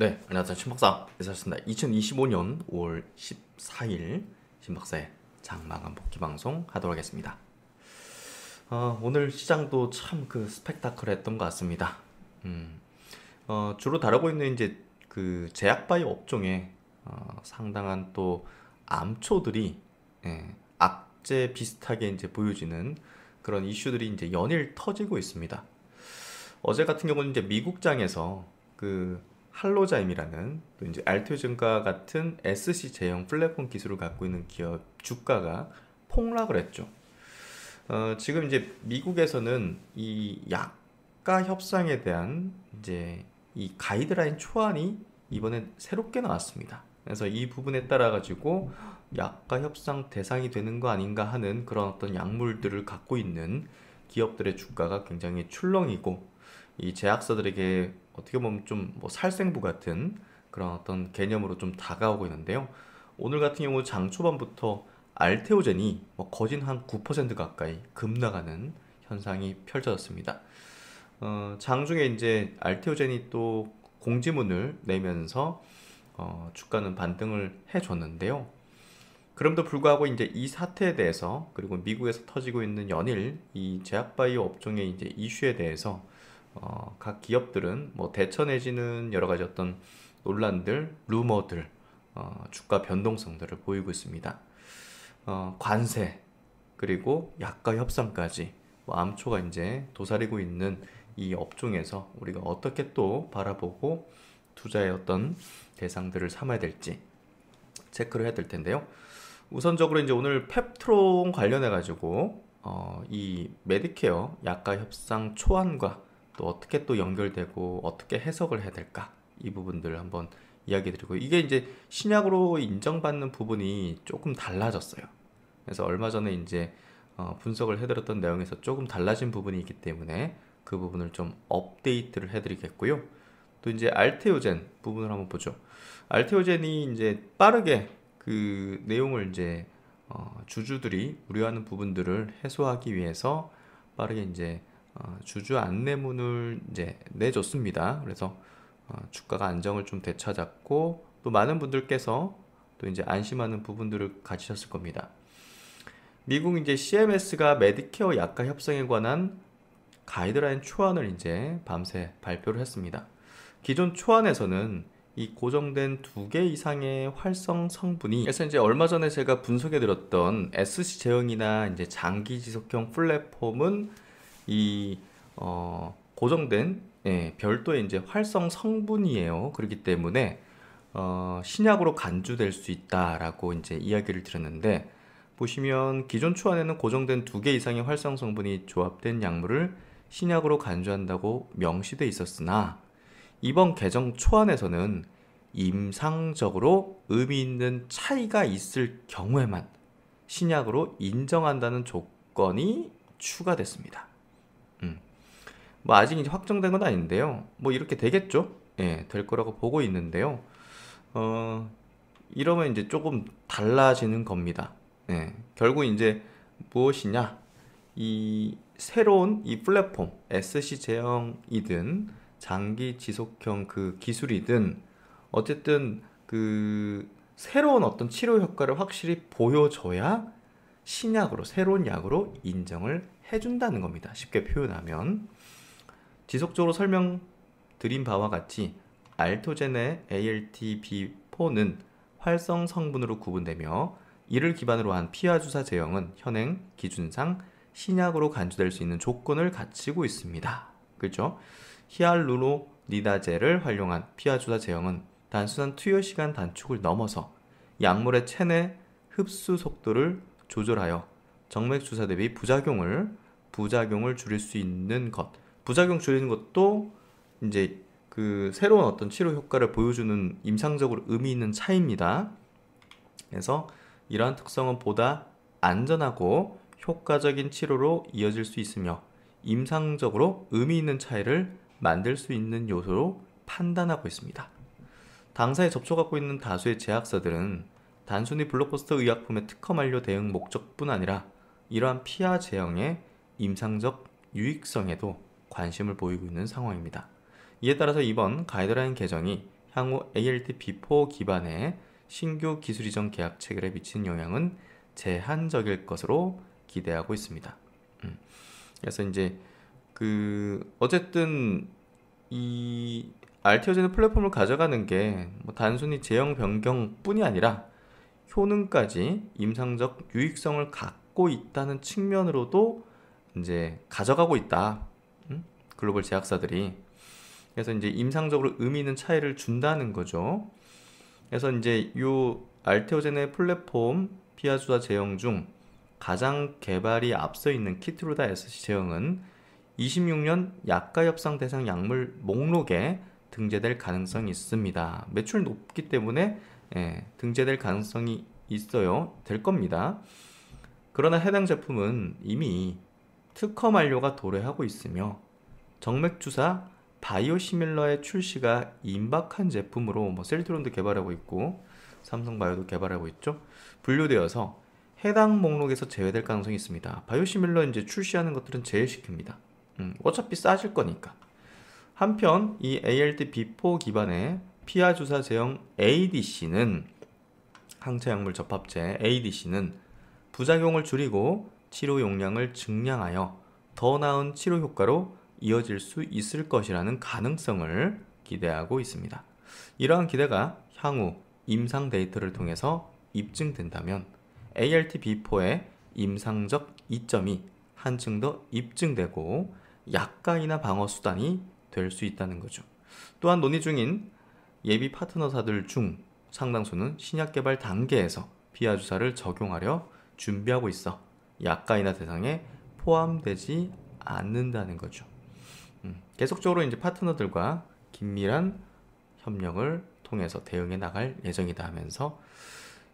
네, 안녕하세요. 신박사 회사였습니다. 2025년 5월 14일 신박사의 장마감 복귀 방송 하도록 하겠습니다. 오늘 시장도 참 스펙타클했던 것 같습니다. 주로 다루고 있는 이제 제약바이오 업종에 상당한 또 암초들이 악재 비슷하게 이제 보여지는 그런 이슈들이 이제 연일 터지고 있습니다. 어제 같은 경우는 이제 미국장에서 할로자임이라는 또 이제 알테오젠과 같은 SC 제형 플랫폼 기술을 갖고 있는 기업 주가가 폭락을 했죠. 지금 이제 미국에서는 이 약가 협상에 대한 이제 이 가이드라인 초안이 이번에 새롭게 나왔습니다. 그래서 이 부분에 따라 가지고 약가 협상 대상이 되는 거 아닌가 하는 그런 어떤 약물들을 갖고 있는 기업들의 주가가 굉장히 출렁이고, 이 제약사들에게 어떻게 보면 좀 살생부 같은 그런 어떤 개념으로 좀 다가오고 있는데요. 오늘 같은 경우 장 초반부터 알테오젠이 거진 한 9% 가까이 급락하는 현상이 펼쳐졌습니다. 장중에 이제 알테오젠이 또 공지문을 내면서 주가는 반등을 해줬는데요. 그럼에도 불구하고 이제 이 사태에 대해서, 그리고 미국에서 터지고 있는 연일 이 제약바이오 업종의 이제 이슈에 대해서 각 기업들은 대처 내지는 여러 가지 어떤 논란들, 루머들, 주가 변동성들을 보이고 있습니다. 관세, 그리고 약가 협상까지 암초가 이제 도사리고 있는 이 업종에서 우리가 어떻게 또 바라보고 투자의 어떤 대상들을 삼아야 될지 체크를 해야 될 텐데요. 우선적으로 이제 오늘 펩트론 관련해 가지고 이 메디케어 약가 협상 초안과 또 어떻게 또 연결되고 어떻게 해석을 해야 될까, 이 부분들을 한번 이야기 드리고, 이게 이제 신약으로 인정받는 부분이 조금 달라졌어요. 그래서 얼마 전에 이제 분석을 해드렸던 내용에서 조금 달라진 부분이 있기 때문에 그 부분을 좀 업데이트를 해드리겠고요. 또 이제 알테오젠 부분을 한번 보죠. 알테오젠이 이제 빠르게 그 내용을 이제 주주들이 우려하는 부분들을 해소하기 위해서 빠르게 이제 주주 안내문을 이제 내줬습니다. 그래서 주가가 안정을 좀 되찾았고, 또 많은 분들께서 또 이제 안심하는 부분들을 가지셨을 겁니다. 미국 이제 CMS가 메디케어 약가 협상에 관한 가이드라인 초안을 이제 밤새 발표를 했습니다. 기존 초안에서는 이 고정된 2개 이상의 활성 성분이, 그래서 이제 얼마 전에 제가 분석해 드렸던 SC 제형이나 이제 장기 지속형 플랫폼은 이 고정된 별도의 이제 활성 성분이에요. 그렇기 때문에 신약으로 간주될 수 있다라고 이제 이야기를 드렸는데, 보시면 기존 초안에는 고정된 2개 이상의 활성 성분이 조합된 약물을 신약으로 간주한다고 명시돼 있었으나, 이번 개정 초안에서는 임상적으로 의미 있는 차이가 있을 경우에만 신약으로 인정한다는 조건이 추가됐습니다. 아직 이제 확정된 건 아닌데요. 이렇게 되겠죠? 예, 될 거라고 보고 있는데요. 이러면 이제 조금 달라지는 겁니다. 예, 결국 이제 무엇이냐? 이 새로운 이 플랫폼, SC 제형이든 장기 지속형 기술이든 어쨌든 새로운 어떤 치료 효과를 확실히 보여줘야 신약으로, 새로운 약으로 인정을 해준다는 겁니다. 쉽게 표현하면. 지속적으로 설명드린 바와 같이 알토젠의 ALTB4는 활성 성분으로 구분되며, 이를 기반으로 한 피하 주사 제형은 현행 기준상 신약으로 간주될 수 있는 조건을 갖추고 있습니다. 그렇죠? 히알루로니다제를 활용한 피하 주사 제형은 단순한 투여 시간 단축을 넘어서 약물의 체내 흡수 속도를 조절하여 정맥 주사 대비 부작용을 줄일 수 있는 것. 부작용 줄이는 것도 이제 새로운 어떤 치료 효과를 보여주는 임상적으로 의미 있는 차이입니다. 그래서 이러한 특성은 보다 안전하고 효과적인 치료로 이어질 수 있으며 임상적으로 의미 있는 차이를 만들 수 있는 요소로 판단하고 있습니다. 당사에 접촉하고 있는 다수의 제약사들은 단순히 블록버스터 의약품의 특허 만료 대응 목적뿐 아니라 이러한 피하 제형의 임상적 유익성에도 관심을 보이고 있는 상황입니다. 이에 따라서 이번 가이드라인 개정이 향후 ALT-B4 기반의 신규 기술 이전 계약 체결에 미치는 영향은 제한적일 것으로 기대하고 있습니다. 그래서 이제 어쨌든 이 알테오제는 플랫폼을 가져가는 게 뭐 단순히 제형 변경뿐이 아니라 효능까지 임상적 유익성을 갖고 있다는 측면으로도 이제 가져가고 있다. 글로벌 제약사들이. 그래서 이제 임상적으로 의미 있는 차이를 준다는 거죠. 그래서 이제 요 알테오젠의 플랫폼 피아주사 제형 중 가장 개발이 앞서 있는 키트루다 SC 제형은 26년 약가 협상 대상 약물 목록에 등재될 가능성이 있습니다. 매출 높기 때문에 등재될 가능성이 있어요. 될 겁니다. 그러나 해당 제품은 이미 특허 만료가 도래하고 있으며 정맥주사 바이오시밀러의 출시가 임박한 제품으로 뭐 셀트론도 개발하고 있고 삼성바이오도 개발하고 있죠. 분류되어서 해당 목록에서 제외될 가능성이 있습니다. 바이오시밀러 이제 출시하는 것들은 제외시킵니다. 어차피 싸질 거니까. 한편 이 ALT-B4 기반의 피하 주사 제형 ADC는 항체 약물 접합제 ADC는 부작용을 줄이고 치료 용량을 증량하여 더 나은 치료 효과로 이어질 수 있을 것이라는 가능성을 기대하고 있습니다. 이러한 기대가 향후 임상 데이터를 통해서 입증된다면 ALT-B4의 임상적 이점이 한층 더 입증되고 약가이나 방어 수단이 될 수 있다는 거죠. 또한 논의 중인 예비 파트너사들 중 상당수는 신약 개발 단계에서 피하 주사를 적용하려 준비하고 있어 약가이나 대상에 포함되지 않는다는 거죠. 계속적으로 이제 파트너들과 긴밀한 협력을 통해서 대응해 나갈 예정이다 하면서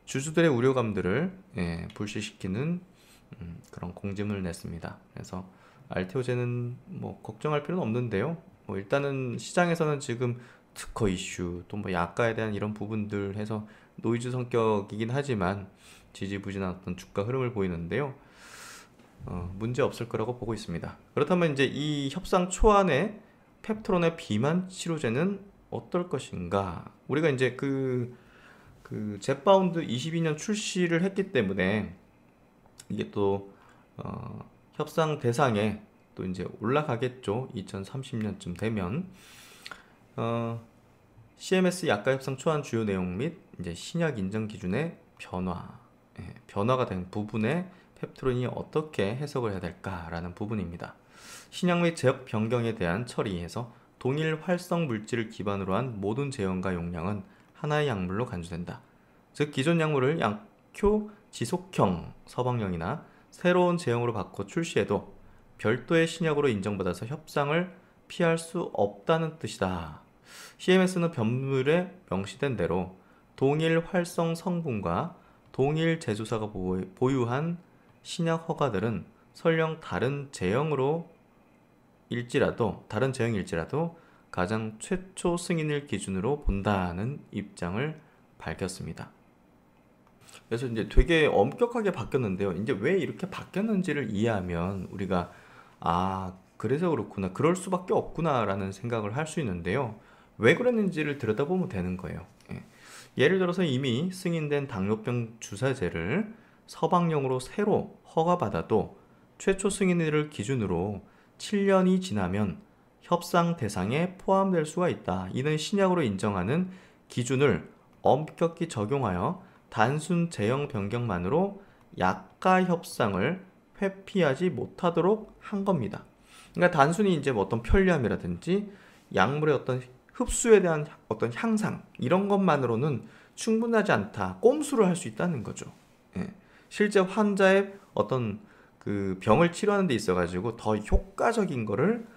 주주들의 우려감들을 불식시키는 그런 공지문을 냈습니다. 그래서 알테오제는 뭐 걱정할 필요는 없는데요. 뭐 일단은 시장에서는 지금 특허 이슈 또 뭐 약가에 대한 이런 부분들 해서 노이즈 성격이긴 하지만 지지부진한 어떤 주가 흐름을 보이는데요. 문제 없을 거라고 보고 있습니다. 그렇다면 이제 이 협상 초안의 펩트론의 비만 치료제는 어떨 것인가? 우리가 이제 젯바운드 22년 출시를 했기 때문에 이게 또 협상 대상에 또 이제 올라가겠죠. 2030년쯤 되면 CMS 약가 협상 초안 주요 내용 및 이제 신약 인정 기준의 변화가 된 부분에 펩트론이 어떻게 해석을 해야 될까라는 부분입니다. 신약 및 제약 변경에 대한 처리에서 동일 활성 물질을 기반으로 한 모든 제형과 용량은 하나의 약물로 간주된다. 즉 기존 약물을 약효 지속형 서방령이나 새로운 제형으로 바꿔 출시해도 별도의 신약으로 인정받아서 협상을 피할 수 없다는 뜻이다. CMS는 법률에 명시된 대로 동일 활성 성분과 동일 제조사가 보유한 신약 허가들은 설령 다른 제형일지라도 가장 최초 승인을 기준으로 본다는 입장을 밝혔습니다. 그래서 이제 되게 엄격하게 바뀌었는데요. 이제 왜 이렇게 바뀌었는지를 이해하면 우리가 그래서 그렇구나, 그럴 수밖에 없구나라는 생각을 할 수 있는데요. 왜 그랬는지를 들여다보면 되는 거예요. 예를 들어서 이미 승인된 당뇨병 주사제를 서방용으로 새로 허가받아도 최초 승인일을 기준으로 7년이 지나면 협상 대상에 포함될 수가 있다. 이는 신약으로 인정하는 기준을 엄격히 적용하여 단순 제형 변경만으로 약가 협상을 회피하지 못하도록 한 겁니다. 그러니까 단순히 이제 뭐 어떤 편리함이라든지 약물의 어떤 흡수에 대한 어떤 향상 이런 것만으로는 충분하지 않다. 꼼수를 할 수 있다는 거죠. 실제 환자의 어떤 그 병을 치료하는 데 있어 가지고 더 효과적인 거를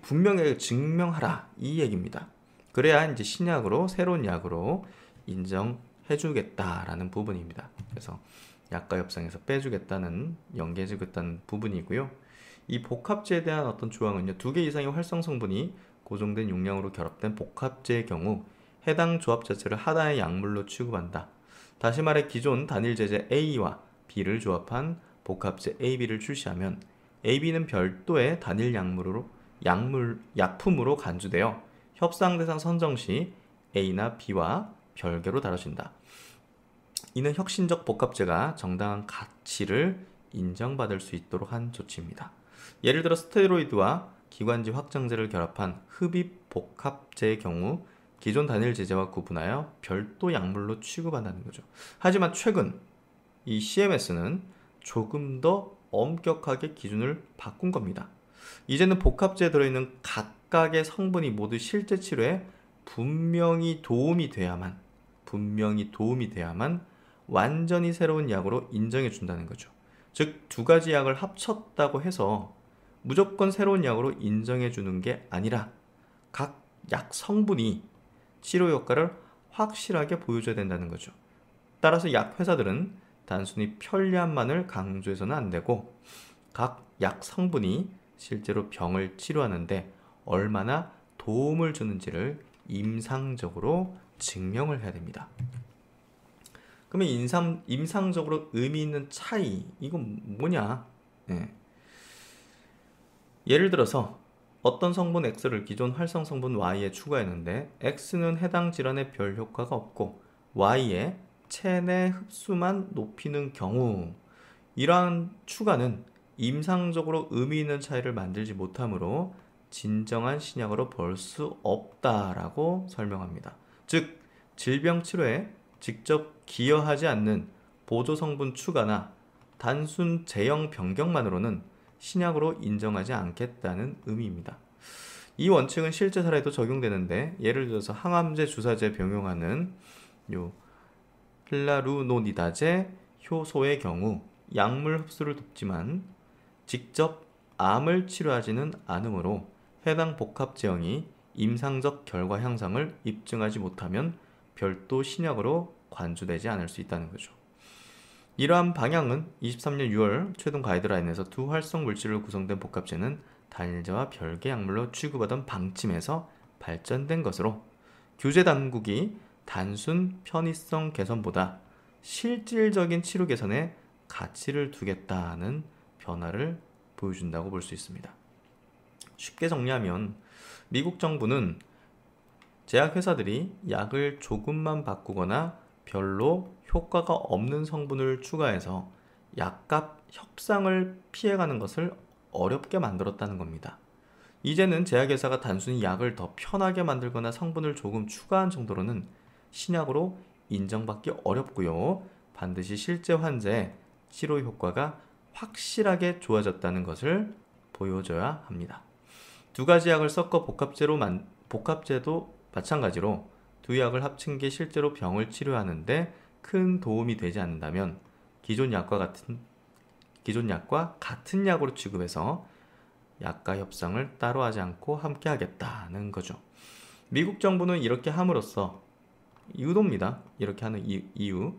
분명하게 증명하라 이 얘기입니다. 그래야 이제 신약으로 새로운 약으로 인정해 주겠다라는 부분입니다. 그래서 약가 협상에서 빼주겠다는 연계해주겠다는 부분이고요. 이 복합제에 대한 어떤 조항은요, 2개 이상의 활성 성분이 고정된 용량으로 결합된 복합제의 경우 해당 조합 자체를 하나의 약물로 취급한다. 다시 말해 기존 단일 제제 A와 B를 조합한 복합제 AB를 출시하면 AB는 별도의 단일 약품으로 간주되어 협상 대상 선정 시 A나 B와 별개로 다뤄진다. 이는 혁신적 복합제가 정당한 가치를 인정받을 수 있도록 한 조치입니다. 예를 들어 스테로이드와 기관지 확장제를 결합한 흡입 복합제의 경우 기존 단일 제제와 구분하여 별도 약물로 취급한다는 거죠. 하지만 최근 이 CMS는 조금 더 엄격하게 기준을 바꾼 겁니다. 이제는 복합제에 들어있는 각각의 성분이 모두 실제 치료에 분명히 도움이 돼야만 완전히 새로운 약으로 인정해 준다는 거죠. 즉, 두 가지 약을 합쳤다고 해서 무조건 새로운 약으로 인정해 주는 게 아니라 각 약 성분이 치료 효과를 확실하게 보여줘야 된다는 거죠. 따라서 약 회사들은 단순히 편리함만을 강조해서는 안 되고 각 약 성분이 실제로 병을 치료하는데 얼마나 도움을 주는지를 임상적으로 증명을 해야 됩니다. 그러면 임상적으로 의미 있는 차이, 이건 뭐냐? 예를 들어서 어떤 성분 X를 기존 활성 성분 Y에 추가했는데 X는 해당 질환에 별 효과가 없고 Y에 체내 흡수만 높이는 경우, 이러한 추가는 임상적으로 의미 있는 차이를 만들지 못하므로 진정한 신약으로 볼 수 없다라고 설명합니다. 즉, 질병 치료에 직접 기여하지 않는 보조 성분 추가나 단순 제형 변경만으로는 신약으로 인정하지 않겠다는 의미입니다. 이 원칙은 실제 사례에도 적용되는데, 예를 들어서 항암제 주사제 병용하는 힐라루노니다제 효소의 경우 약물 흡수를 돕지만 직접 암을 치료하지는 않으므로 해당 복합 제형이 임상적 결과 향상을 입증하지 못하면 별도 신약으로 관주되지 않을 수 있다는 거죠. 이러한 방향은 23년 6월 최종 가이드라인에서 두 활성 물질로 구성된 복합제는 단일제와 별개 약물로 취급하던 방침에서 발전된 것으로 규제 당국이 단순 편의성 개선보다 실질적인 치료 개선에 가치를 두겠다는 변화를 보여준다고 볼 수 있습니다. 쉽게 정리하면 미국 정부는 제약회사들이 약을 조금만 바꾸거나 별로 효과가 없는 성분을 추가해서 약값 협상을 피해가는 것을 어렵게 만들었다는 겁니다. 이제는 제약회사가 단순히 약을 더 편하게 만들거나 성분을 조금 추가한 정도로는 신약으로 인정받기 어렵고요. 반드시 실제 환자의 치료 효과가 확실하게 좋아졌다는 것을 보여줘야 합니다. 두 가지 약을 섞어 복합제도 마찬가지로 두 약을 합친 게 실제로 병을 치료하는데 큰 도움이 되지 않는다면 기존 약과 같은 약으로 취급해서 약가 협상을 따로 하지 않고 함께 하겠다는 거죠. 미국 정부는 이렇게 함으로써 이유도입니다. 이렇게 하는 이유,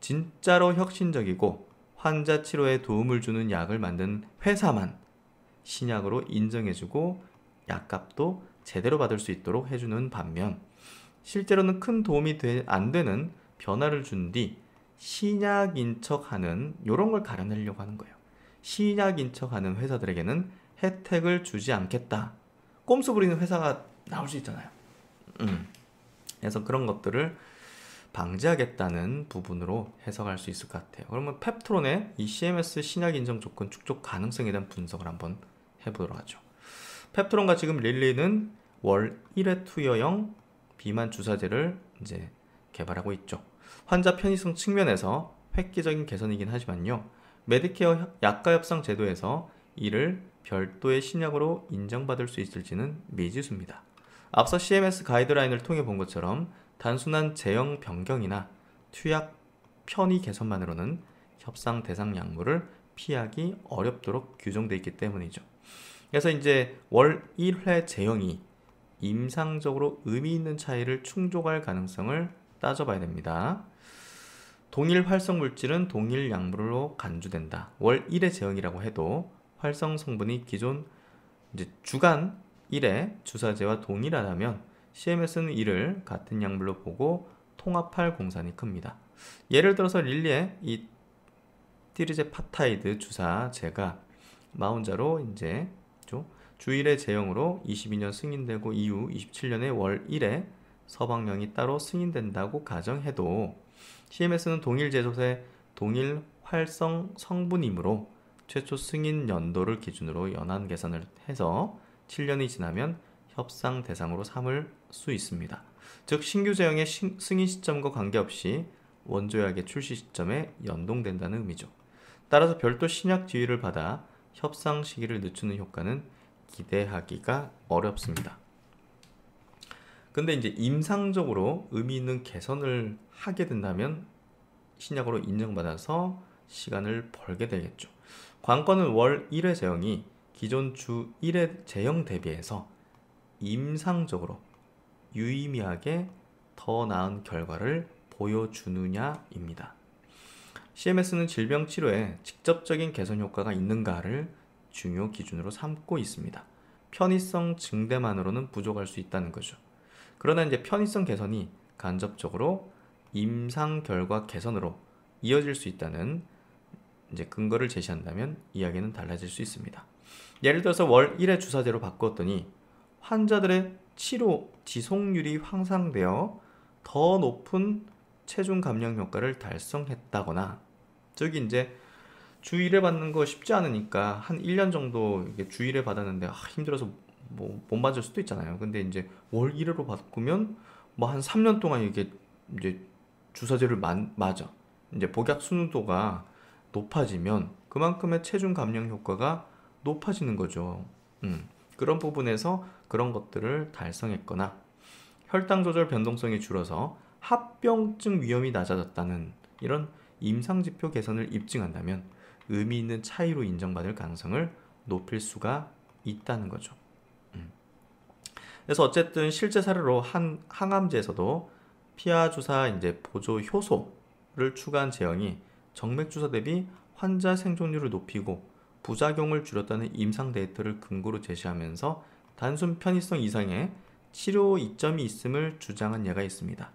진짜로 혁신적이고 환자 치료에 도움을 주는 약을 만든 회사만 신약으로 인정해주고 약값도 제대로 받을 수 있도록 해주는 반면, 실제로는 큰 도움이 안 되는 변화를 준 뒤 신약인 척하는, 이런 걸 가려내려고 하는 거예요. 신약인 척하는 회사들에게는 혜택을 주지 않겠다. 꼼수 부리는 회사가 나올 수 있잖아요. 그래서 그런 것들을 방지하겠다는 부분으로 해석할 수 있을 것 같아요. 그러면 펩트론의 이 CMS 신약 인정 조건 축적 가능성에 대한 분석을 한번 해보도록 하죠. 펩트론과 지금 릴리는 월 1회 투여형 비만 주사제를 이제 개발하고 있죠. 환자 편의성 측면에서 획기적인 개선이긴 하지만요, 메디케어 약가 협상 제도에서 이를 별도의 신약으로 인정받을 수 있을지는 미지수입니다. 앞서 CMS 가이드라인을 통해 본 것처럼 단순한 제형 변경이나 투약 편의 개선만으로는 협상 대상 약물을 피하기 어렵도록 규정되어 있기 때문이죠. 그래서 이제 월 1회 제형이 임상적으로 의미 있는 차이를 충족할 가능성을 따져봐야 됩니다. 동일 활성 물질은 동일 약물로 간주된다. 월 1회 제형이라고 해도 활성 성분이 기존 이제 주간 1회 주사제와 동일하다면 CMS는 이를 같은 약물로 보고 통합할 공산이 큽니다. 예를 들어서 릴리의 이 티르제파타이드 주사제가 마운자로 이제 주 1회 제형으로 22년 승인되고 이후 27년에 월 1회 서방령이 따로 승인된다고 가정해도 CMS는 동일 제조사의 동일 활성 성분이므로 최초 승인 연도를 기준으로 연한 계산을 해서 7년이 지나면 협상 대상으로 삼을 수 있습니다. 즉 신규 제형의 승인 시점과 관계없이 원조약의 출시 시점에 연동된다는 의미죠. 따라서 별도 신약 지위를 받아 협상 시기를 늦추는 효과는 기대하기가 어렵습니다. 근데 이제 임상적으로 의미 있는 개선을 하게 된다면 신약으로 인정받아서 시간을 벌게 되겠죠. 관건은 월 1회 제형이 기존 주 1회 제형 대비해서 임상적으로 유의미하게 더 나은 결과를 보여주느냐입니다. CMS는 질병 치료에 직접적인 개선 효과가 있는가를 중요 기준으로 삼고 있습니다. 편의성 증대만으로는 부족할 수 있다는 거죠. 그러나 이제 편의성 개선이 간접적으로 임상 결과 개선으로 이어질 수 있다는 이제 근거를 제시한다면 이야기는 달라질 수 있습니다. 예를 들어서 월 1회 주사제로 바꾸었더니 환자들의 치료 지속률이 향상되어 더 높은 체중 감량 효과를 달성했다거나, 저기 이제 주 1회 받는 거 쉽지 않으니까 한 1년 정도 이게 주 1회 받았는데 힘들어서 뭐 못 맞을 수도 있잖아요. 근데 이제 월 1회로 바꾸면 뭐 한 3년 동안 이게 이제 주사제를 맞아. 이제 복약 순도가 높아지면 그만큼의 체중 감량 효과가 높아지는 거죠. 그런 부분에서 그런 것들을 달성했거나 혈당 조절 변동성이 줄어서 합병증 위험이 낮아졌다는 이런 임상지표 개선을 입증한다면 의미 있는 차이로 인정받을 가능성을 높일 수가 있다는 거죠. 그래서 어쨌든 실제 사례로 한 항암제에서도 피하 주사 이제 보조 효소를 추가한 제형이 정맥 주사 대비 환자 생존율을 높이고 부작용을 줄였다는 임상 데이터를 근거로 제시하면서 단순 편의성 이상의 치료 이점이 있음을 주장한 예가 있습니다.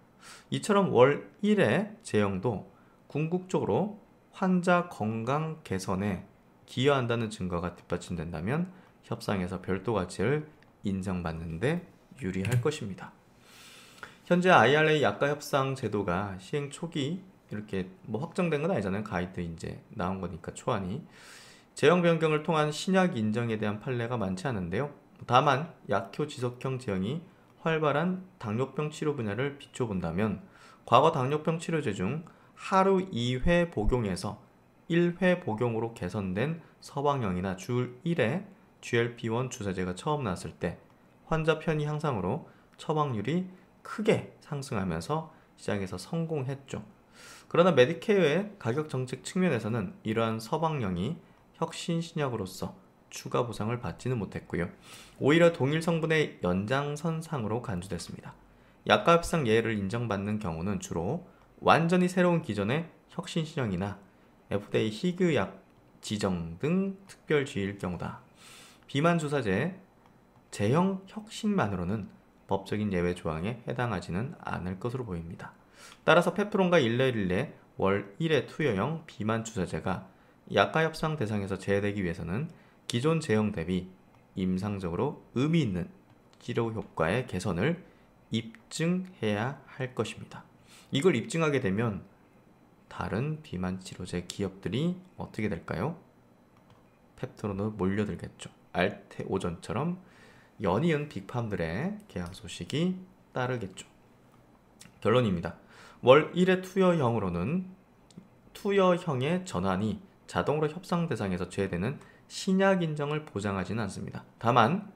이처럼 월 1회 제형도 궁극적으로 환자 건강 개선에 기여한다는 증거가 뒷받침된다면 협상에서 별도 가치를 인정받는 데 유리할 것입니다. 현재 IRA 약가 협상 제도가 시행 초기 이렇게 뭐 확정된 건 아니잖아요. 가이드 이제 나온 거니까 초안이. 제형 변경을 통한 신약 인정에 대한 판례가 많지 않은데요. 다만 약효 지속형 제형이 활발한 당뇨병 치료 분야를 비춰본다면 과거 당뇨병 치료제 중 하루 2회 복용에서 1회 복용으로 개선된 서방형이나 주 1회 GLP-1 주사제가 처음 나왔을 때 환자 편의 향상으로 처방률이 크게 상승하면서 시장에서 성공했죠. 그러나 메디케어의 가격 정책 측면에서는 이러한 서방령이 혁신 신약으로서 추가 보상을 받지는 못했고요. 오히려 동일 성분의 연장선상으로 간주됐습니다. 약가 협상 예외를 인정받는 경우는 주로 완전히 새로운 기존의 혁신 신약이나 FDA 희귀약 지정 등 특별 지위일 경우다. 비만 주사제 제형 혁신만으로는 법적인 예외 조항에 해당하지는 않을 것으로 보입니다. 따라서 페프론과 일레릴레 월 1회 투여형 비만 주사제가 약가 협상 대상에서 제외되기 위해서는 기존 제형 대비 임상적으로 의미 있는 치료 효과의 개선을 입증해야 할 것입니다. 이걸 입증하게 되면 다른 비만 치료제 기업들이 어떻게 될까요? 펩트론으로 몰려들겠죠. 알테오전처럼 연이은 빅팜들의 계약 소식이 따르겠죠. 결론입니다. 월 1회 투여형의 전환이 자동으로 협상 대상에서 제외되는 신약 인정을 보장하지는 않습니다. 다만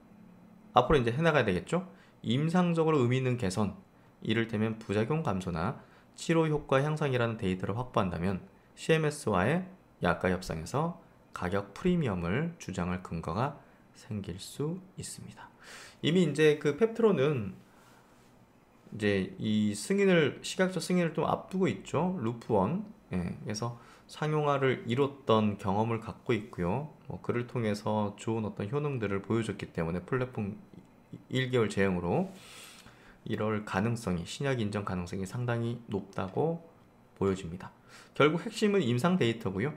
앞으로 이제 해나가야 되겠죠. 임상적으로 의미 있는 개선, 이를테면 부작용 감소나 치료 효과 향상이라는 데이터를 확보한다면 CMS와의 약가 협상에서 가격 프리미엄을 주장할 근거가 생길 수 있습니다. 이미 이제 그 펩트론은 이제 이 식약처 승인을 좀 앞두고 있죠. 루프1. 그래서 상용화를 이뤘던 경험을 갖고 있고요. 그를 통해서 좋은 어떤 효능들을 보여줬기 때문에 플랫폼 1개월 제형으로 이럴 가능성이, 신약 인정 가능성이 상당히 높다고 보여집니다. 결국 핵심은 임상 데이터고요.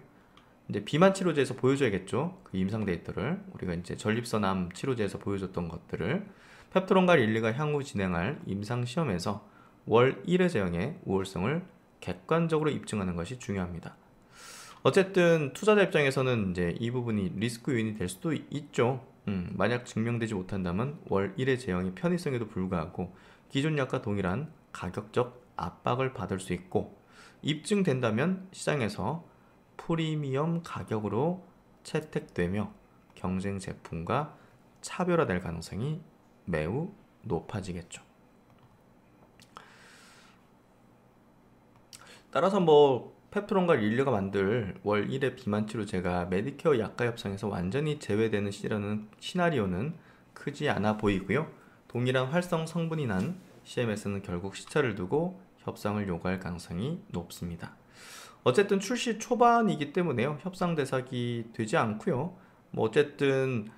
이제 비만 치료제에서 보여줘야겠죠. 그 임상 데이터를 우리가 이제 전립선암 치료제에서 보여줬던 것들을 펩토론과 릴리가 향후 진행할 임상시험에서 월 1회 제형의 우월성을 객관적으로 입증하는 것이 중요합니다. 어쨌든 투자자 입장에서는 이제 이 부분이 리스크 요인이 될 수도 있죠. 만약 증명되지 못한다면 월 1회 제형의 편의성에도 불구하고 기존 약과 동일한 가격적 압박을 받을 수 있고, 입증된다면 시장에서 프리미엄 가격으로 채택되며 경쟁 제품과 차별화될 가능성이 매우 높아지겠죠. 따라서 펩토론과 릴리가 만들 월 1회 비만 치료제가 메디케어 약가 협상에서 완전히 제외되는 시나리오는 크지 않아 보이고요. 동일한 활성 성분이 난 CMS는 결국 시차를 두고 협상을 요구할 가능성이 높습니다. 어쨌든 출시 초반이기 때문에요. 협상 대상이 되지 않고요. 어쨌든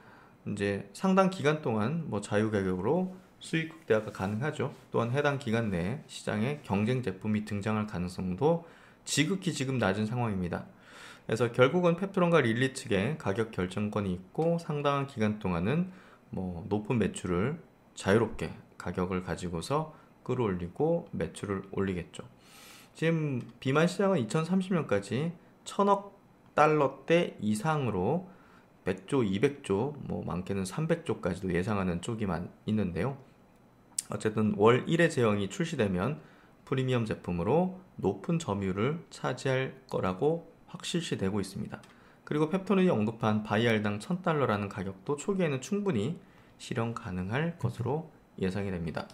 이제 상당 기간 동안 자유 가격으로 수익 극대화가 가능하죠. 또한 해당 기간 내에 시장에 경쟁 제품이 등장할 가능성도 지극히 지금 낮은 상황입니다. 그래서 결국은 펩토론과 릴리 측에 가격 결정권이 있고, 상당한 기간 동안은 높은 매출을 자유롭게 가격을 가지고서 끌어올리고 매출을 올리겠죠. 지금 비만 시장은 2030년까지 1000억 달러대 이상으로 100조, 200조, 많게는 300조까지도 예상하는 쪽이 있는데요. 어쨌든 월 1회 제형이 출시되면 프리미엄 제품으로 높은 점유율을 차지할 거라고 확실시되고 있습니다. 그리고 펩토론이 언급한 바이알당 1000달러라는 가격도 초기에는 충분히 실현 가능할 것으로 예상이 됩니다.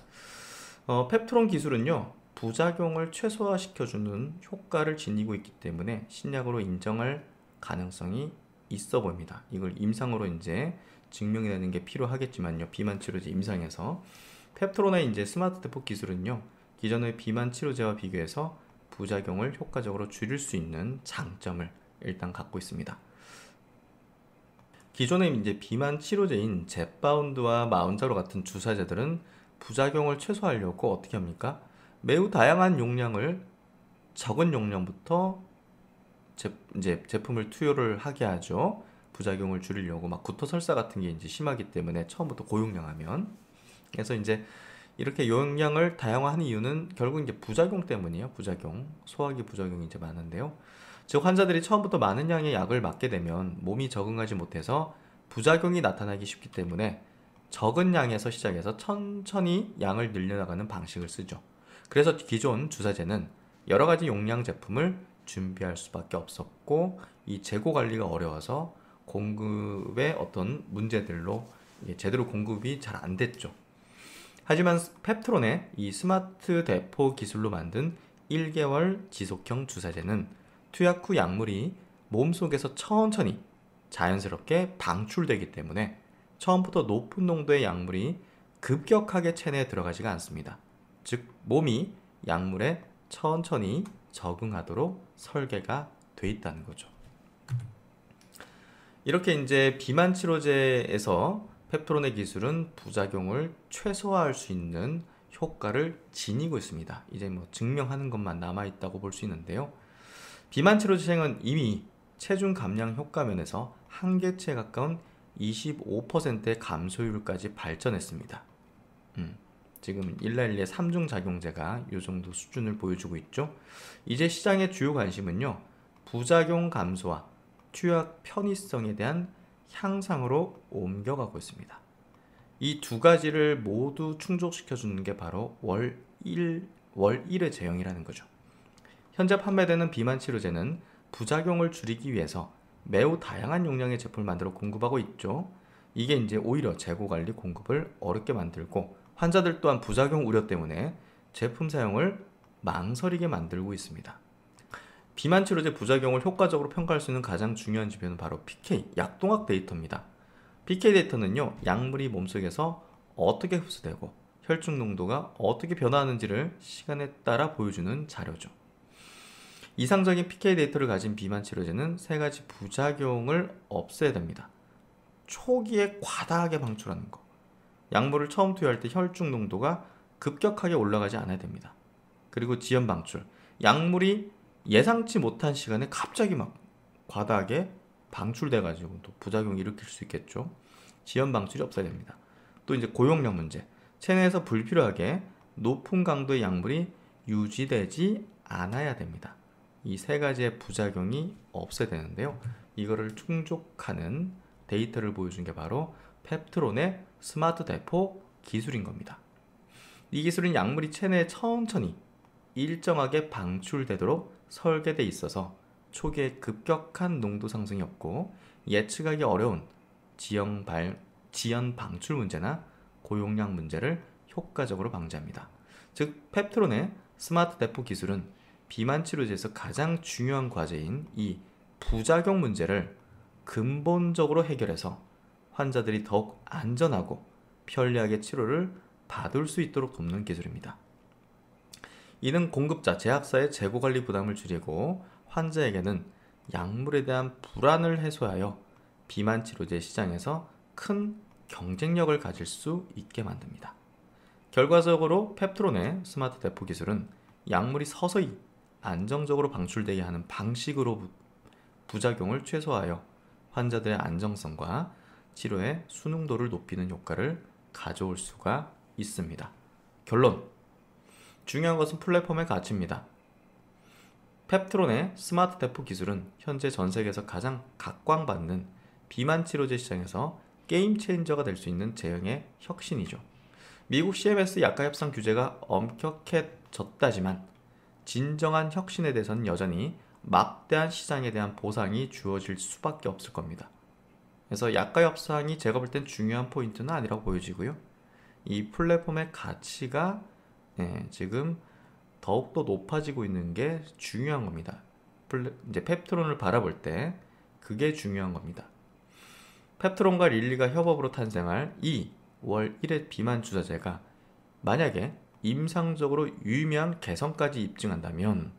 펩토론 기술은요, 부작용을 최소화시켜주는 효과를 지니고 있기 때문에 신약으로 인정할 가능성이 있어 보입니다. 이걸 임상으로 이제 증명이 되는 게 필요하겠지만요. 비만 치료제 임상에서 펩토론의 이제 스마트 대폭 기술은요, 기존의 비만 치료제와 비교해서 부작용을 효과적으로 줄일 수 있는 장점을 일단 갖고 있습니다. 기존의 이제 비만 치료제인 젯바운드와 마운자로 같은 주사제들은 부작용을 최소화하려고 어떻게 합니까? 매우 다양한 용량을 적은 용량부터 이제 제품을 투여를 하게 하죠. 부작용을 줄이려고 구토 설사 같은 게 이제 심하기 때문에 처음부터 고용량하면. 그래서 이제 이렇게 용량을 다양화하는 이유는 결국 이제 부작용 때문이에요. 부작용, 소화기 부작용이 이제 많은데요. 즉 환자들이 처음부터 많은 양의 약을 맞게 되면 몸이 적응하지 못해서 부작용이 나타나기 쉽기 때문에 적은 양에서 시작해서 천천히 양을 늘려나가는 방식을 쓰죠. 그래서 기존 주사제는 여러 가지 용량 제품을 준비할 수밖에 없었고, 이 재고 관리가 어려워서 공급의 어떤 문제들로 제대로 공급이 잘 안 됐죠. 하지만 펩토론의 이 스마트 대포 기술로 만든 1개월 지속형 주사제는 투약 후 약물이 몸속에서 천천히 자연스럽게 방출되기 때문에 처음부터 높은 농도의 약물이 급격하게 체내에 들어가지가 않습니다. 즉 몸이 약물에 천천히 적응하도록 설계가 돼 있다는 거죠. 이렇게 이제 비만 치료제에서 펩토론의 기술은 부작용을 최소화할 수 있는 효과를 지니고 있습니다. 이제 증명하는 것만 남아있다고 볼 수 있는데요. 비만 치료 시행은 이미 체중 감량 효과 면에서 한계치에 가까운 25%의 감소율까지 발전했습니다. 지금 일라일리의 3중 작용제가 이 정도 수준을 보여주고 있죠. 이제 시장의 주요 관심은요, 부작용 감소와 투약 편의성에 대한 향상으로 옮겨가고 있습니다. 이 두 가지를 모두 충족시켜주는 게 바로 월 1회 제형이라는 거죠. 현재 판매되는 비만 치료제는 부작용을 줄이기 위해서 매우 다양한 용량의 제품을 만들어 공급하고 있죠. 이게 이제 오히려 재고 관리 공급을 어렵게 만들고, 환자들 또한 부작용 우려 때문에 제품 사용을 망설이게 만들고 있습니다. 비만 치료제 부작용을 효과적으로 평가할 수 있는 가장 중요한 지표는 바로 PK, 약동학 데이터입니다. PK 데이터는요, 약물이 몸속에서 어떻게 흡수되고 혈중 농도가 어떻게 변화하는지를 시간에 따라 보여주는 자료죠. 이상적인 PK 데이터를 가진 비만 치료제는 세 가지 부작용을 없애야 됩니다. 초기에 과다하게 방출하는 거, 약물을 처음 투여할 때 혈중 농도가 급격하게 올라가지 않아야 됩니다. 그리고 지연 방출, 약물이 예상치 못한 시간에 갑자기 과다하게 방출돼 가지고 또 부작용 일으킬 수 있겠죠. 지연 방출이 없어야 됩니다. 또 이제 고용량 문제, 체내에서 불필요하게 높은 강도의 약물이 유지되지 않아야 됩니다. 이 세 가지의 부작용이 없어야 되는데요. 이거를 충족하는 데이터를 보여준 게 바로 펩트론의 스마트 대포 기술인 겁니다. 이 기술은 약물이 체내에 천천히 일정하게 방출되도록 설계되어 있어서 초기에 급격한 농도 상승이 없고 예측하기 어려운 지연 방출 문제나 고용량 문제를 효과적으로 방지합니다. 즉 펩트론의 스마트 대포 기술은 비만 치료제에서 가장 중요한 과제인 이 부작용 문제를 근본적으로 해결해서 환자들이 더욱 안전하고 편리하게 치료를 받을 수 있도록 돕는 기술입니다. 이는 공급자, 제약사의 재고관리 부담을 줄이고 환자에게는 약물에 대한 불안을 해소하여 비만 치료제 시장에서 큰 경쟁력을 가질 수 있게 만듭니다. 결과적으로 펩트론의 스마트 대포 기술은 약물이 서서히 안정적으로 방출되게 하는 방식으로 부작용을 최소화하여 환자들의 안정성과 치료의 순응도를 높이는 효과를 가져올 수가 있습니다. 결론. 중요한 것은 플랫폼의 가치입니다. 펩트론의 스마트 대포 기술은 현재 전 세계에서 가장 각광받는 비만 치료제 시장에서 게임 체인저가 될 수 있는 제형의 혁신이죠. 미국 CMS 약가 협상 규제가 엄격해졌다지만 진정한 혁신에 대해서는 여전히 막대한 시장에 대한 보상이 주어질 수밖에 없을 겁니다. 그래서 약가 협상이 제가 볼 땐 중요한 포인트는 아니라고 보여지고요. 이 플랫폼의 가치가 지금 더욱더 높아지고 있는 게 중요한 겁니다. 이제 펩트론을 바라볼 때 그게 중요한 겁니다. 펩트론과 릴리가 협업으로 탄생할 이 월 1회 비만 주사제가 만약에 임상적으로 유의미한 개선까지 입증한다면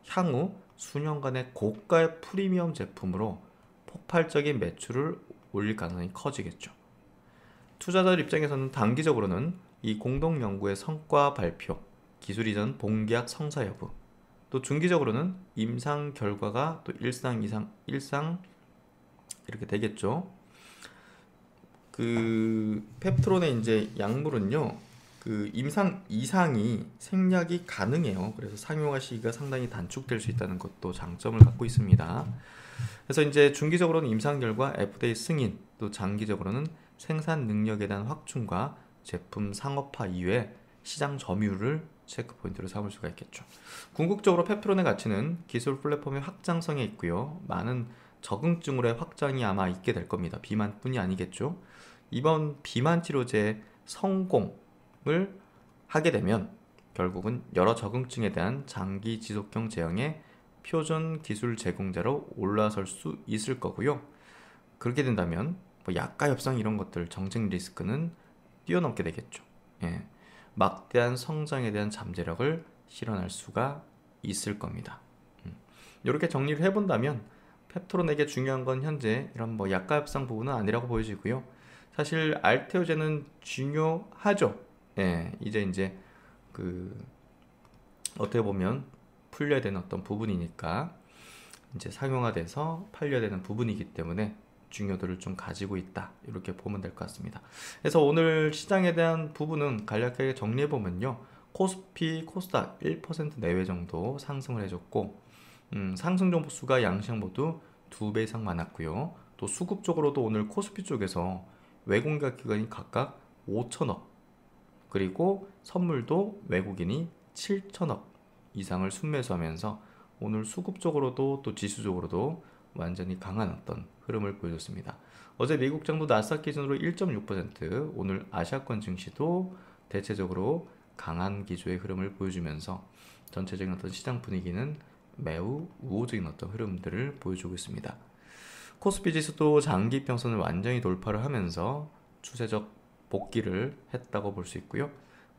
향후 수년간의 고가의 프리미엄 제품으로 폭발적인 매출을 올릴 가능성이 커지겠죠. 투자자들 입장에서는 단기적으로는 이 공동 연구의 성과 발표, 기술 이전 본계약 성사 여부, 또 중기적으로는 임상 결과가 또 일상 이렇게 되겠죠. 그 펩트론의 이제 약물은요, 그 임상 이상이 생략이 가능해요. 그래서 상용화 시기가 상당히 단축될 수 있다는 것도 장점을 갖고 있습니다. 그래서 이제 중기적으로는 임상 결과 FDA 승인, 또 장기적으로는 생산 능력에 대한 확충과 제품 상업화 이외에 시장 점유율을 체크 포인트로 삼을 수가 있겠죠. 궁극적으로 펩트론의 가치는 기술 플랫폼의 확장성에 있고요. 많은 적응증으로의 확장이 아마 있게 될 겁니다. 비만뿐이 아니겠죠. 이번 비만 치료제 성공을 하게 되면 결국은 여러 적응증에 대한 장기 지속형 제형의 표준 기술 제공자로 올라설 수 있을 거고요. 그렇게 된다면 뭐 약가 협상 이런 것들 정책 리스크는 뛰어넘게 되겠죠. 막대한 성장에 대한 잠재력을 실현할 수가 있을 겁니다. 이렇게 정리를 해본다면 펩트론에게 중요한 건 현재 이런 뭐 약가 협상 부분은 아니라고 보여지고요. 사실 알테오제는 중요하죠. 이제 그 어떻게 보면 풀려야 되는 어떤 부분이니까 이제 상용화돼서 팔려야 되는 부분이기 때문에 중요도를 좀 가지고 있다, 이렇게 보면 될 것 같습니다. 그래서 오늘 시장에 대한 부분은 간략하게 정리해 보면요, 코스피, 코스닥 1% 내외 정도 상승을 해줬고, 상승 종목수가 양시장 모두 2배 이상 많았고요. 또 수급 쪽으로도 오늘 코스피 쪽에서 외공가 기관이 각각 5천억, 그리고 선물도 외국인이 7천억 이상을 순매수하면서 오늘 수급적으로도 또 지수적으로도 완전히 강한 어떤 흐름을 보여줬습니다. 어제 미국장도 나스닥 기준으로 1.6%, 오늘 아시아권 증시도 대체적으로 강한 기조의 흐름을 보여주면서 전체적인 어떤 시장 분위기는 매우 우호적인 어떤 흐름들을 보여주고 있습니다. 코스피 지수도 장기 평선을 완전히 돌파를 하면서 추세적 복귀를 했다고 볼 수 있고요.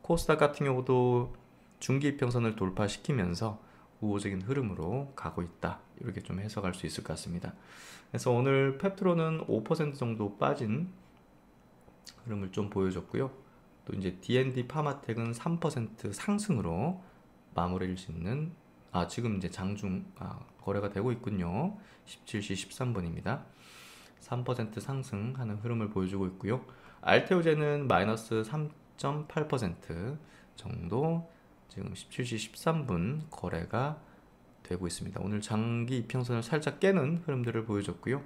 코스닥 같은 경우도 중기 평선을 돌파시키면서 우호적인 흐름으로 가고 있다, 이렇게 좀 해석할 수 있을 것 같습니다. 그래서 오늘 펩트론은 5% 정도 빠진 흐름을 좀 보여줬고요. 또 이제 D&D 파마텍은 3% 상승으로 마무리를 짓는, 지금 이제 장중 거래가 되고 있군요. 17시 13분입니다. 3% 상승하는 흐름을 보여주고 있고요. 알테오제는 마이너스 4.8% 정도 지금 17시 13분 거래가 되고 있습니다. 오늘 장기 이평선을 살짝 깨는 흐름들을 보여줬고요.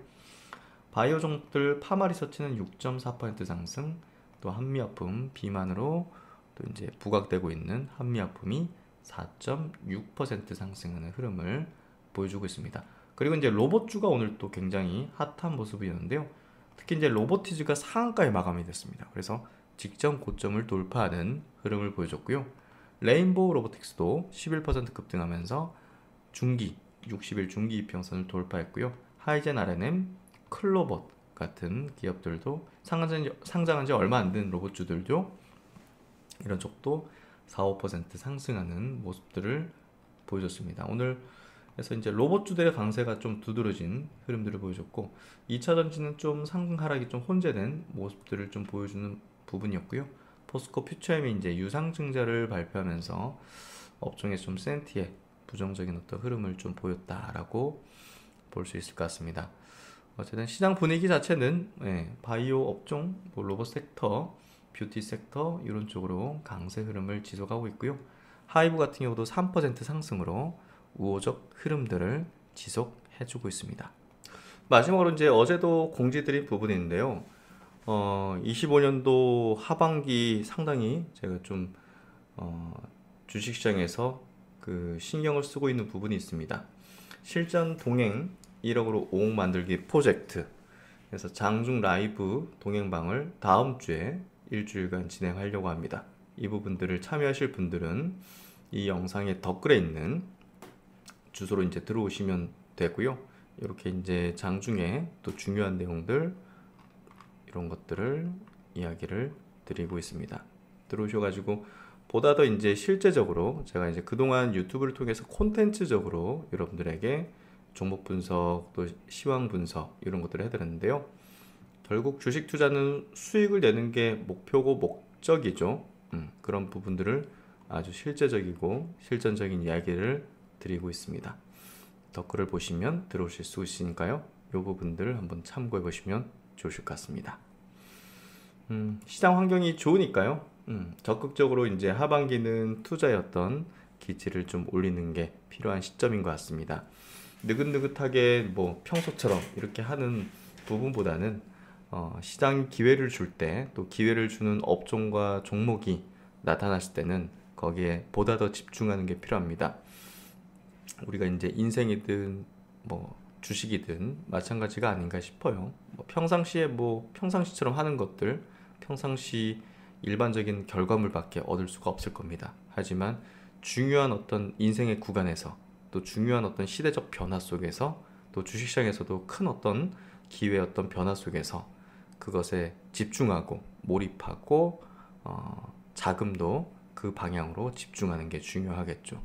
바이오 종목들 파마리서치는 6.4% 상승, 또 한미약품 비만으로 또 이제 부각되고 있는 한미약품이 4.6% 상승하는 흐름을 보여주고 있습니다. 그리고 이제 로봇주가 오늘 또 굉장히 핫한 모습이었는데요. 특히 이제 로보티즈가 상한가에 마감이 됐습니다. 그래서 직전 고점을 돌파하는 흐름을 보여줬고요. 레인보우 로보틱스도 11% 급등하면서 중기 60일 중기 이평선을 돌파했고요. 하이젠 R&M, 클로봇 같은 기업들도 상장한 지 얼마 안 된 로봇주들도 이런 쪽도 4~5% 상승하는 모습들을 보여줬습니다. 오늘 그래서 이제 로봇주들의 강세가 좀 두드러진 흐름들을 보여줬고 2차전지는 좀 상승 하락이 좀 혼재된 모습들을 좀 보여주는 부분이었고요. 포스코 퓨처엠이 이제 유상증자를 발표하면서 업종의 좀 센티에 부정적인 어떤 흐름을 좀 보였다라고 볼 수 있을 것 같습니다. 어쨌든 시장 분위기 자체는 바이오 업종, 뭐 로봇 섹터, 뷰티 섹터 이런 쪽으로 강세 흐름을 지속하고 있고요. 하이브 같은 경우도 3% 상승으로 우호적 흐름들을 지속해주고 있습니다. 마지막으로 이제 어제도 공지드린 부분이 있는데요. 25년도 하반기 상당히 제가 좀 주식시장에서 그 신경을 쓰고 있는 부분이 있습니다. 실전 동행 1억으로 5억 만들기 프로젝트. 그래서 장중 라이브 동행방을 다음 주에 일주일간 진행하려고 합니다. 이 부분들을 참여하실 분들은 이 영상의 댓글에 있는 주소로 이제 들어오시면 되고요. 이렇게 이제 장중에 또 중요한 내용들 이런 것들을 이야기를 드리고 있습니다. 들어오셔가지고 보다 더 이제 실제적으로 제가 이제 그동안 유튜브를 통해서 콘텐츠적으로 여러분들에게 종목 분석 또 시황 분석 이런 것들을 해드렸는데요. 결국 주식 투자는 수익을 내는 게 목표고 목적이죠. 그런 부분들을 아주 실제적이고 실전적인 이야기를 드리고 있습니다. 댓글을 보시면 들어오실 수 있으니까요. 이 부분들을 한번 참고해 보시면 좋으실 것 같습니다. 시장 환경이 좋으니까요. 적극적으로 이제 하반기는 투자의 어떤 기치를 좀 올리는 게 필요한 시점인 것 같습니다. 느긋느긋하게 뭐 평소처럼 이렇게 하는 부분보다는 시장 기회를 줄 때 또 기회를 주는 업종과 종목이 나타났을 때는 거기에 보다 더 집중하는 게 필요합니다. 우리가 이제 인생이든 뭐 주식이든 마찬가지가 아닌가 싶어요. 뭐 평상시에 뭐 평상시처럼 하는 것들 평상시 일반적인 결과물밖에 얻을 수가 없을 겁니다. 하지만 중요한 어떤 인생의 구간에서 또 중요한 어떤 시대적 변화 속에서 또 주식시장에서도 큰 어떤 기회 어떤 변화 속에서 그것에 집중하고 몰입하고 자금도 그 방향으로 집중하는 게 중요하겠죠.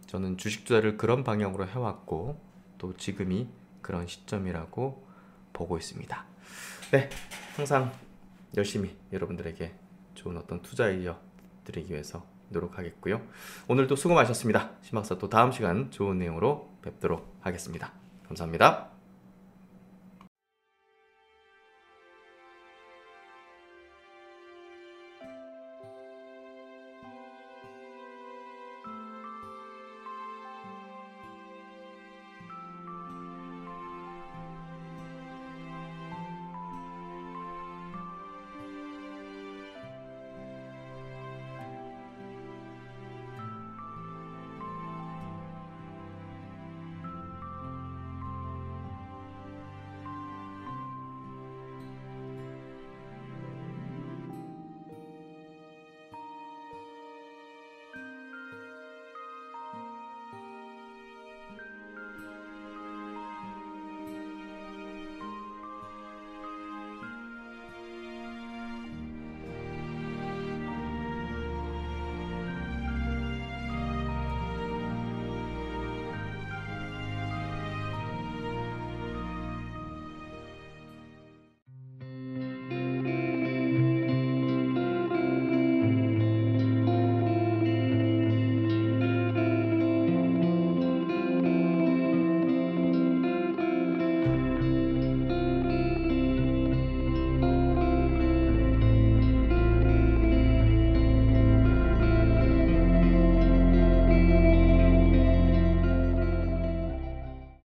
저는 주식 투자를 그런 방향으로 해왔고 또 지금이 그런 시점이라고 보고 있습니다. 네, 항상 열심히 여러분들에게 좋은 어떤 투자 아이디어 드리기 위해서 노력하겠고요. 오늘도 수고 많으셨습니다. 신박사 또 다음 시간 좋은 내용으로 뵙도록 하겠습니다. 감사합니다.